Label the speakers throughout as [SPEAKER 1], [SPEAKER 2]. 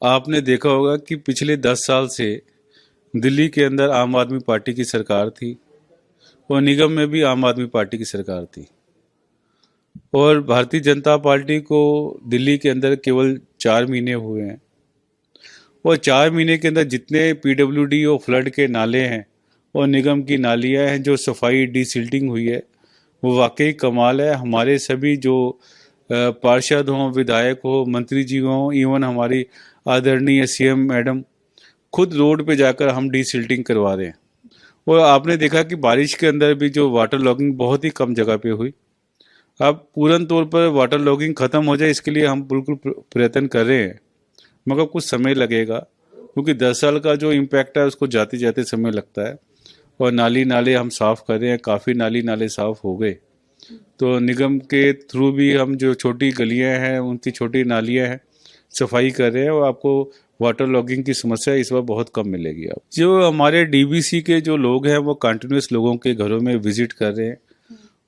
[SPEAKER 1] आपने देखा होगा कि पिछले 10 साल से दिल्ली के अंदर आम आदमी पार्टी की सरकार थी और निगम में भी आम आदमी पार्टी की सरकार थी। और भारतीय जनता पार्टी को दिल्ली के अंदर केवल 4 महीने हुए हैं और 4 महीने के अंदर जितने पीडब्ल्यूडी और फ्लड के नाले हैं और निगम की नालियां हैं, जो सफाई डीसिल्टिंग हुई है, वो वाकई कमाल है। हमारे सभी जो पार्षद हों, विधायक हो, मंत्री जी हों, इवन हमारी आदरणीय सीएम मैडम खुद रोड पे जाकर हम डीसिल्टिंग करवा रहे हैं। और आपने देखा कि बारिश के अंदर भी जो वाटर लॉगिंग बहुत ही कम जगह पे हुई। अब पूर्ण तौर पर वाटर लॉगिंग ख़त्म हो जाए, इसके लिए हम बिल्कुल प्रयत्न कर रहे हैं, मगर कुछ समय लगेगा, क्योंकि 10 साल का जो इम्पैक्ट है उसको जाते जाते समय लगता है। और नाली नाले हम साफ़ कर रहे हैं, काफ़ी नाली नाले साफ़ हो गए। तो निगम के थ्रू भी हम जो छोटी गलियां हैं, उनकी छोटी नालियां हैं, सफाई कर रहे हैं और आपको वाटर लॉगिंग की समस्या इस बार बहुत कम मिलेगी। आप जो हमारे डीबीसी के जो लोग हैं वो कंटिन्यूस लोगों के घरों में विजिट कर रहे हैं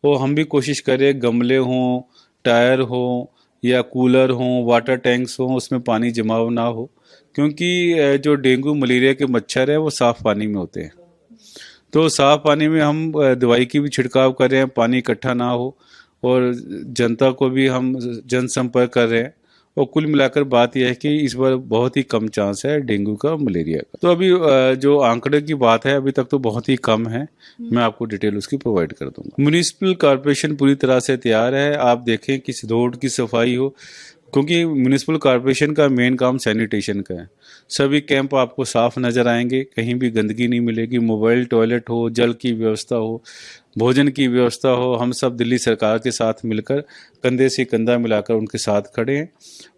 [SPEAKER 1] और हम भी कोशिश कर रहे हैं, गमले हों, टायर हों या कूलर हों, वाटर टैंक्स हों, उसमें पानी जमाव ना हो, क्योंकि जो डेंगू मलेरिया के मच्छर हैं वो साफ़ पानी में होते हैं। तो साफ पानी में हम दवाई की भी छिड़काव कर रहे हैं, पानी इकट्ठा ना हो, और जनता को भी हम जनसंपर्क कर रहे हैं। और कुल मिलाकर बात यह है कि इस बार बहुत ही कम चांस है डेंगू का, मलेरिया का। तो अभी जो आंकड़े की बात है, अभी तक तो बहुत ही कम है। मैं आपको डिटेल उसकी प्रोवाइड कर दूंगा। म्यूनिसिपल कॉर्पोरेशन पूरी तरह से तैयार है। आप देखें कि रोड की सफाई हो, क्योंकि म्यूनिसिपल कॉर्पोरेशन का मेन काम सैनिटेशन का है। सभी कैंप आपको साफ नज़र आएंगे, कहीं भी गंदगी नहीं मिलेगी। मोबाइल टॉयलेट हो, जल की व्यवस्था हो, भोजन की व्यवस्था हो, हम सब दिल्ली सरकार के साथ मिलकर कंधे से कंधा मिलाकर उनके साथ खड़े हैं।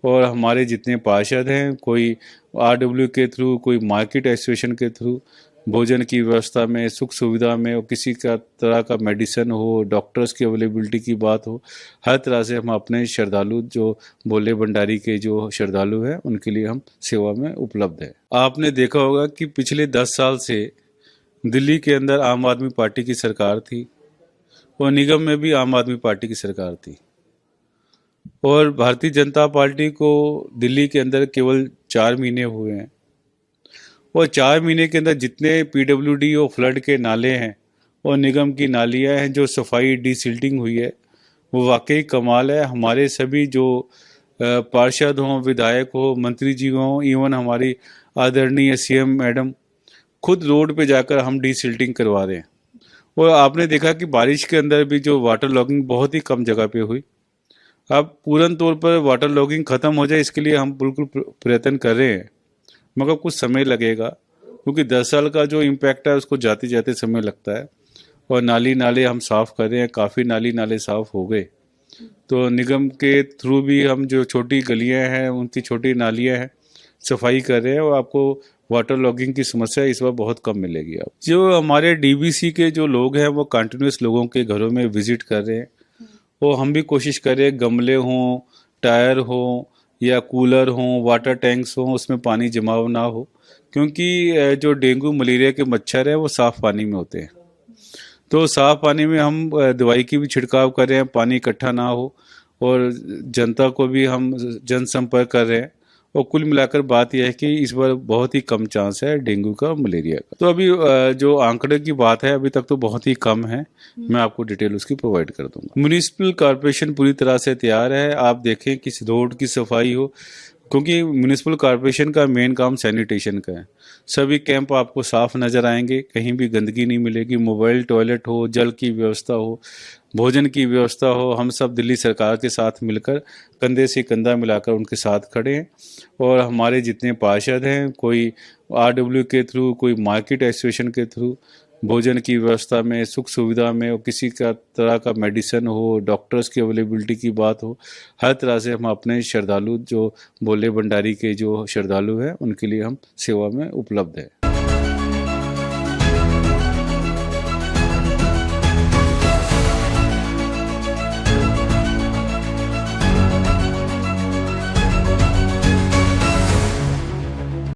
[SPEAKER 1] और हमारे जितने पार्षद हैं, कोई आरडब्ल्यू के थ्रू, कोई मार्केट एसोसिएशन के थ्रू, भोजन की व्यवस्था में, सुख सुविधा में, और किसी का तरह का मेडिसिन हो, डॉक्टर्स की अवेलेबिलिटी की बात हो, हर तरह से हम अपने श्रद्धालु जो भोले भंडारी के जो श्रद्धालु हैं उनके लिए हम सेवा में उपलब्ध है। आपने देखा होगा कि पिछले 10 साल से दिल्ली के अंदर आम आदमी पार्टी की सरकार थी और निगम में भी आम आदमी पार्टी की सरकार थी। और भारतीय जनता पार्टी को दिल्ली के अंदर केवल 4 महीने हुए हैं और 4 महीने के अंदर जितने पीडब्ल्यूडी और फ्लड के नाले हैं और निगम की नालियां हैं, जो सफाई डीसिल्टिंग हुई है, वो वाकई कमाल है। हमारे सभी जो पार्षद हों, विधायक हो, मंत्री जी हों, इवन हमारी आदरणीय सीएम मैडम खुद रोड पे जाकर हम डीसिल्टिंग करवा रहे हैं। और आपने देखा कि बारिश के अंदर भी जो वाटर लॉगिंग बहुत ही कम जगह पे हुई। अब पूर्ण तौर पर वाटर लॉगिंग ख़त्म हो जाए, इसके लिए हम बिल्कुल प्रयत्न कर रहे हैं, मगर कुछ समय लगेगा, क्योंकि 10 साल का जो इम्पैक्ट है उसको जाते जाते समय लगता है। और नाली नाले हम साफ़ कर रहे हैं, काफ़ी नाली नाले साफ़ हो गए। तो निगम के थ्रू भी हम जो छोटी गलियां हैं, उनकी छोटी नालियां हैं, सफाई कर रहे हैं और आपको वाटर लॉगिंग की समस्या इस बार बहुत कम मिलेगी। आप जो हमारे डीबीसी के जो लोग हैं वो कंटिन्यूस लोगों के घरों में विजिट कर रहे हैं और हम भी कोशिश कर रहे हैं, गमले हों, टायर हों या कूलर हों, वाटर टैंक्स हों, उसमें पानी जमाव ना हो, क्योंकि जो डेंगू मलेरिया के मच्छर हैं वो साफ़ पानी में होते हैं। तो साफ पानी में हम दवाई की भी छिड़काव कर रहे हैं, पानी इकट्ठा ना हो, और जनता को भी हम जनसंपर्क कर रहे हैं। और कुल मिलाकर बात यह है कि इस बार बहुत ही कम चांस है डेंगू का, मलेरिया का। तो अभी जो आंकड़े की बात है, अभी तक तो बहुत ही कम है। मैं आपको डिटेल उसकी प्रोवाइड कर दूंगा। म्यूनिसिपल कॉर्पोरेशन पूरी तरह से तैयार है। आप देखें कि रोड की सफाई हो, क्योंकि म्यूनिसिपल कॉर्पोरेशन का मेन काम सैनिटेशन का है। सभी कैंप आपको साफ नज़र आएंगे, कहीं भी गंदगी नहीं मिलेगी। मोबाइल टॉयलेट हो, जल की व्यवस्था हो, भोजन की व्यवस्था हो, हम सब दिल्ली सरकार के साथ मिलकर कंधे से कंधा मिलाकर उनके साथ खड़े हैं। और हमारे जितने पार्षद हैं, कोई आरडब्ल्यू के थ्रू, कोई मार्केट एसोसिएशन के थ्रू, भोजन की व्यवस्था में, सुख सुविधा में, और किसी का तरह का मेडिसिन हो, डॉक्टर्स की अवेलेबिलिटी की बात हो, हर तरह से हम अपने श्रद्धालु जो भोले भंडारी के जो श्रद्धालु हैं उनके लिए हम सेवा में उपलब्ध है।